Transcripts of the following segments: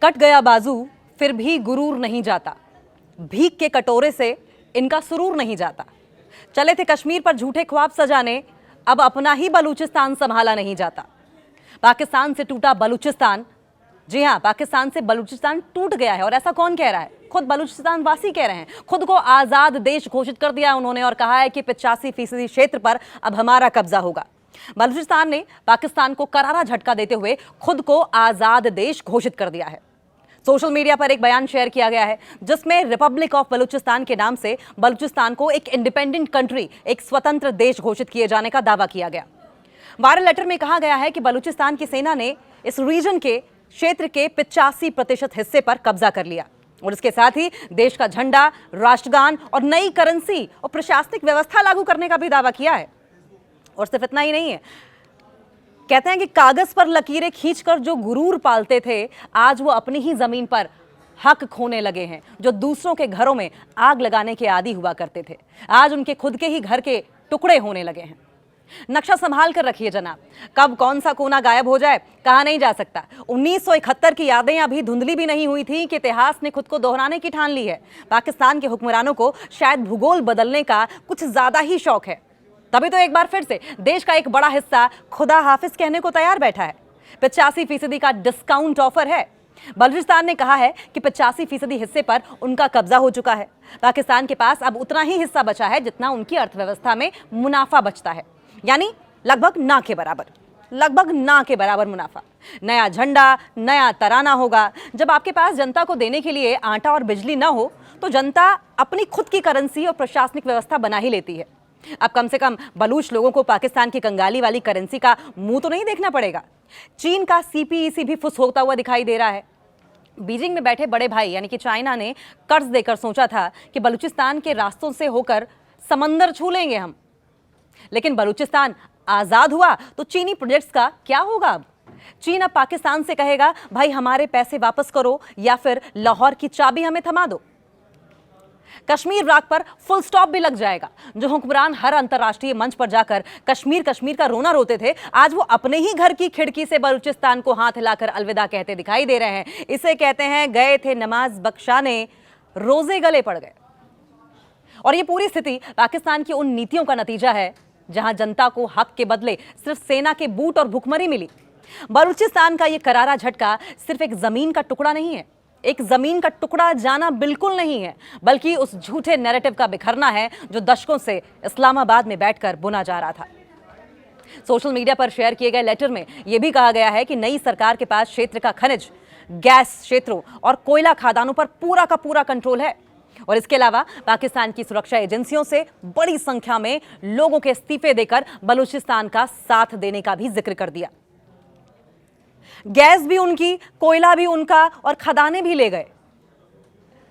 Cut गया बाजू फिर भी गुरूर नहीं जाता, भीख के कटोरे से इनका सुरूर नहीं जाता। चले थे कश्मीर पर झूठे ख्वाब सजाने, अब अपना ही बलूचिस्तान संभाला नहीं जाता। पाकिस्तान से टूटा बलूचिस्तान, जी हां, पाकिस्तान से बलूचिस्तान टूट गया है। और ऐसा कौन कह रहा है? खुद बलूचिस्तान वासी कह रहे हैं। खुद को आजाद देश घोषित कर दिया उन्होंने और कहा है कि 85% क्षेत्र पर अब हमारा कब्जा होगा। बलूचिस्तान ने पाकिस्तान को करारा झटका देते हुए खुद को आजाद देश घोषित कर दिया है। सोशल मीडिया पर एक बयान शेयर किया गया है जिसमें रिपब्लिक ऑफ बलूचिस्तान के नाम से बलूचिस्तान को एक इंडिपेंडेंट कंट्री, एक स्वतंत्र देश घोषित किए जाने का दावा किया गया। वायरल लेटर में कहा गया है कि बलूचिस्तान की सेना ने इस रीजन के क्षेत्र के 85% हिस्से पर कब्जा कर लिया और इसके साथ ही देश का झंडा, राष्ट्रगान और नई करेंसी और प्रशासनिक व्यवस्था लागू करने का भी दावा किया है। और सिर्फ इतना ही नहीं है, कहते हैं कि कागज पर लकीरें खींचकर जो गुरूर पालते थे, आज वो अपनी ही जमीन पर हक खोने लगे हैं। जो दूसरों के घरों में आग लगाने के आदी हुआ करते थे, आज उनके खुद के ही घर के टुकड़े होने लगे हैं। नक्शा संभाल कर रखिए जनाब, कब कौन सा कोना गायब हो जाए कहा नहीं जा सकता। 1971 की यादें अभी धुंधली भी नहीं हुई थी कि इतिहास ने खुद को दोहराने की ठान ली है। पाकिस्तान के हुक्मरानों को शायद भूगोल बदलने का कुछ ज्यादा ही शौक है, तभी तो एक बार फिर से देश का एक बड़ा हिस्सा खुदा हाफिज कहने को तैयार बैठा है। 85% का डिस्काउंट ऑफर है। बलूचिस्तान ने कहा है कि 85% हिस्से पर उनका कब्जा हो चुका है। पाकिस्तान के पास अब उतना ही हिस्सा बचा है जितना उनकी अर्थव्यवस्था में मुनाफा बचता है, यानी लगभग ना के बराबर मुनाफा। नया झंडा, नया तराना होगा। जब आपके पास जनता को देने के लिए आटा और बिजली ना हो तो जनता अपनी खुद की करेंसी और प्रशासनिक व्यवस्था बना ही लेती है। अब कम से कम बलूच लोगों को पाकिस्तान की कंगाली वाली करेंसी का मुंह तो नहीं देखना पड़ेगा। चीन का सीपीईसी भी फुस होता हुआ दिखाई दे रहा है। बीजिंग में बैठे बड़े भाई यानी कि चाइना ने कर्ज देकर सोचा था कि बलूचिस्तान के रास्तों से होकर समंदर छू लेंगे हम, लेकिन बलूचिस्तान आजाद हुआ तो चीनी प्रोजेक्ट्स का क्या होगा? अब चीन अब पाकिस्तान से कहेगा भाई हमारे पैसे वापस करो या फिर लाहौर की चाबी हमें थमा दो। कश्मीर राग पर फुल स्टॉप भी लग जाएगा। जो हुक्मरान हर अंतर्राष्ट्रीय मंच पर जाकर कश्मीर कश्मीर का रोना रोते थे, आज वो अपने ही घर की खिड़की से बलूचिस्तान को हाथ हिलाकर अलविदा कहते दिखाई दे रहे हैं। इसे कहते हैं गए थे नमाज बख्शाने, रोजे गले पड़ गए। और ये पूरी स्थिति पाकिस्तान की उन नीतियों का नतीजा है जहां जनता को हक के बदले सिर्फ सेना के बूट और भुखमरी मिली। बलूचिस्तान का ये करारा झटका सिर्फ एक जमीन का टुकड़ा नहीं है, एक जमीन का टुकड़ा जाना बिल्कुल नहीं है, बल्कि उस झूठे नैरेटिव का बिखरना है जो दशकों से इस्लामाबाद में बैठकर बुना जा रहा था। सोशल मीडिया पर शेयर किए गए लेटर में यह भी कहा गया है कि नई सरकार के पास क्षेत्र का खनिज, गैस क्षेत्रों और कोयला खादानों पर पूरा का पूरा कंट्रोल है। और इसके अलावा पाकिस्तान की सुरक्षा एजेंसियों से बड़ी संख्या में लोगों के इस्तीफे देकर बलूचिस्तान का साथ देने का भी जिक्र कर दिया। गैस भी उनकी, कोयला भी उनका और खदानें भी ले गए।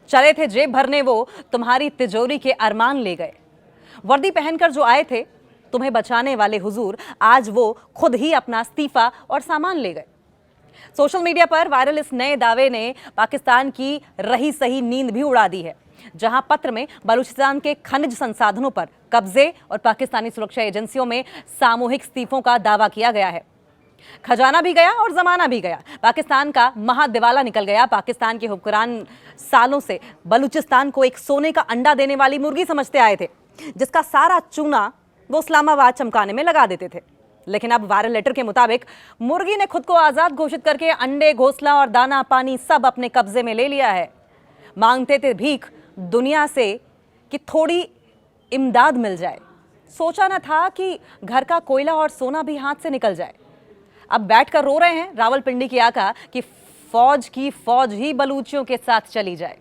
चले थे जेब भरने वो, तुम्हारी तिजोरी के अरमान ले गए। वर्दी पहनकर जो आए थे तुम्हें बचाने वाले हुजूर, आज वो खुद ही अपना इस्तीफा और सामान ले गए। सोशल मीडिया पर वायरल इस नए दावे ने पाकिस्तान की रही सही नींद भी उड़ा दी है, जहां पत्र में बलूचिस्तान के खनिज संसाधनों पर कब्जे और पाकिस्तानी सुरक्षा एजेंसियों में सामूहिक इस्तीफों का दावा किया गया है। खजाना भी गया और जमाना भी गया। पाकिस्तान का महादिवाला निकल गया। पाकिस्तान के हुक्मरान सालों से बलूचिस्तान को एक सोने का अंडा देने वाली मुर्गी समझते आए थे, जिसका सारा चूना वो इस्लामाबाद चमकाने में लगा देते थे। लेकिन अब वायरल लेटर के मुताबिक मुर्गी ने खुद को आजाद घोषित करके अंडे, घोंसला और दाना पानी सब अपने कब्जे में ले लिया है। मांगते थे भीख दुनिया से कि थोड़ी इमदाद मिल जाए। सोचा न था कि घर का कोयला और सोना भी हाथ से निकल जाए। अब बैठकर रो रहे हैं रावलपिंडी की आका कि फौज की फौज ही बलूचियों के साथ चली जाए।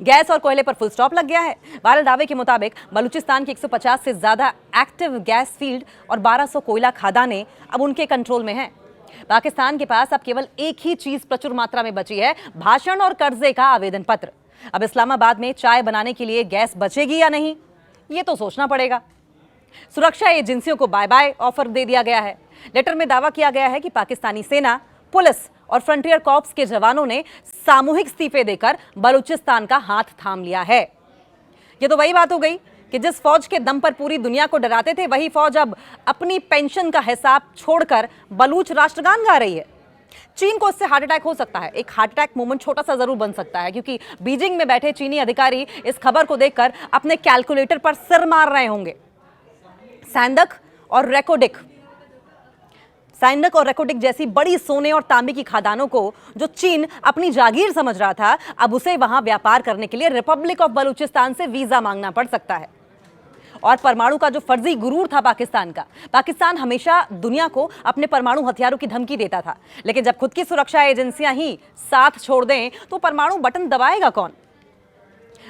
गैस और कोयले पर फुल स्टॉप लग गया है। वायरल दावे के मुताबिक बलूचिस्तान के 150 से ज्यादा एक्टिव गैस फील्ड और 1200 कोयला खदानें अब उनके कंट्रोल में हैं। पाकिस्तान के पास अब केवल एक ही चीज प्रचुर मात्रा में बची है, भाषण और कर्जे का आवेदन पत्र। अब इस्लामाबाद में चाय बनाने के लिए गैस बचेगी या नहीं, ये तो सोचना पड़ेगा। सुरक्षा एजेंसियों को बाय बाय ऑफर दे दिया गया है। लेटर में दावा किया गया है कि पाकिस्तानी सेना, पुलिस और फ्रंटियर कॉर्प्स के जवानों ने सामूहिक इस्तीफे देकर बलूचिस्तान का हाथ थाम लिया है। ये तो वही बात हो गई कि जिस फौज के दम पर पूरी दुनिया को डराते थे, वही फौज अब अपनी पेंशन का हिसाब छोड़कर बलूच राष्ट्रगान गा रही है। चीन को इससे हार्ट अटैक हो सकता है, एक हार्ट अटैक मोमेंट छोटा सा जरूर बन सकता है, क्योंकि बीजिंग में बैठे चीनी अधिकारी इस खबर को देखकर अपने कैलकुलेटर पर सिर मार रहे होंगे। सैंडक और रेकोडिक जैसी बड़ी सोने और तांबे की खदानों को जो चीन अपनी जागीर समझ रहा था, अब उसे वहां व्यापार करने के लिए रिपब्लिक ऑफ बलूचिस्तान से वीजा मांगना पड़ सकता है। और परमाणु का जो फर्जी गुरूर था पाकिस्तान हमेशा दुनिया को अपने परमाणु हथियारों की धमकी देता था, लेकिन जब खुद की सुरक्षा एजेंसियां ही साथ छोड़ दें तो परमाणु बटन दबाएगा कौन?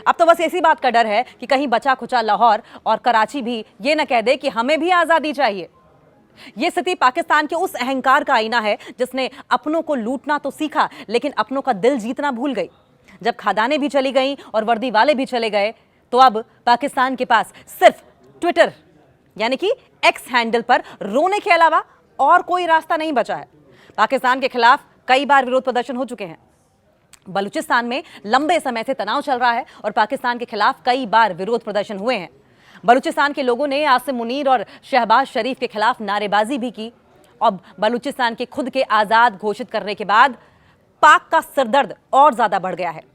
अब तो बस इसी बात का डर है कि कहीं बचा खुचा लाहौर और कराची भी ये न कह दे कि हमें भी आजादी चाहिए। यह स्थिति पाकिस्तान के उस अहंकार का आईना है जिसने अपनों को लूटना तो सीखा, लेकिन अपनों का दिल जीतना भूल गई। जब खदानें भी चली गईं और वर्दी वाले भी चले गए, तो अब पाकिस्तान के पास सिर्फ ट्विटर यानी कि एक्स हैंडल पर रोने के अलावा और कोई रास्ता नहीं बचा है। पाकिस्तान के खिलाफ कई बार विरोध प्रदर्शन हो चुके हैं। बलूचिस्तान में लंबे समय से तनाव चल रहा है और पाकिस्तान के खिलाफ कई बार विरोध प्रदर्शन हुए हैं। बलूचिस्तान के लोगों ने आसिम मुनीर और शहबाज शरीफ के खिलाफ नारेबाजी भी की। अब बलूचिस्तान के खुद के आजाद घोषित करने के बाद पाक का सिरदर्द और ज्यादा बढ़ गया है।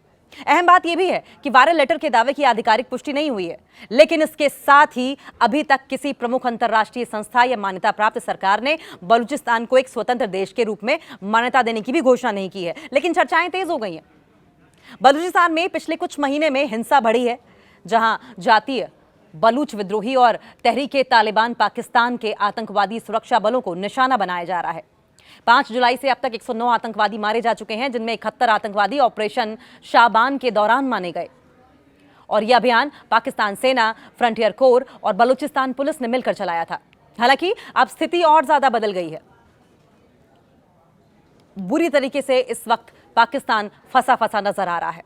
अहम बात यह भी है कि वायरल लेटर के दावे की आधिकारिक पुष्टि नहीं हुई है, लेकिन इसके साथ ही अभी तक किसी प्रमुख अंतर्राष्ट्रीय संस्था या मान्यता प्राप्त सरकार ने बलूचिस्तान को एक स्वतंत्र देश के रूप में मान्यता देने की भी घोषणा नहीं की है। लेकिन चर्चाएं तेज हो गई हैं। बलूचिस्तान में पिछले कुछ महीने में हिंसा बढ़ी है, जहां जातीय बलूच विद्रोही और तहरीके तालिबान पाकिस्तान के आतंकवादी सुरक्षा बलों को निशाना बनाया जा रहा है। 5 जुलाई से अब तक 109 आतंकवादी मारे जा चुके हैं, जिनमें 71 आतंकवादी ऑपरेशन शाबान के दौरान माने गए। और यह अभियान पाकिस्तान सेना, फ्रंटियर कोर और बलूचिस्तान पुलिस ने मिलकर चलाया था। हालांकि अब स्थिति और ज्यादा बदल गई है। बुरी तरीके से इस वक्त पाकिस्तान फंसा नजर आ रहा है।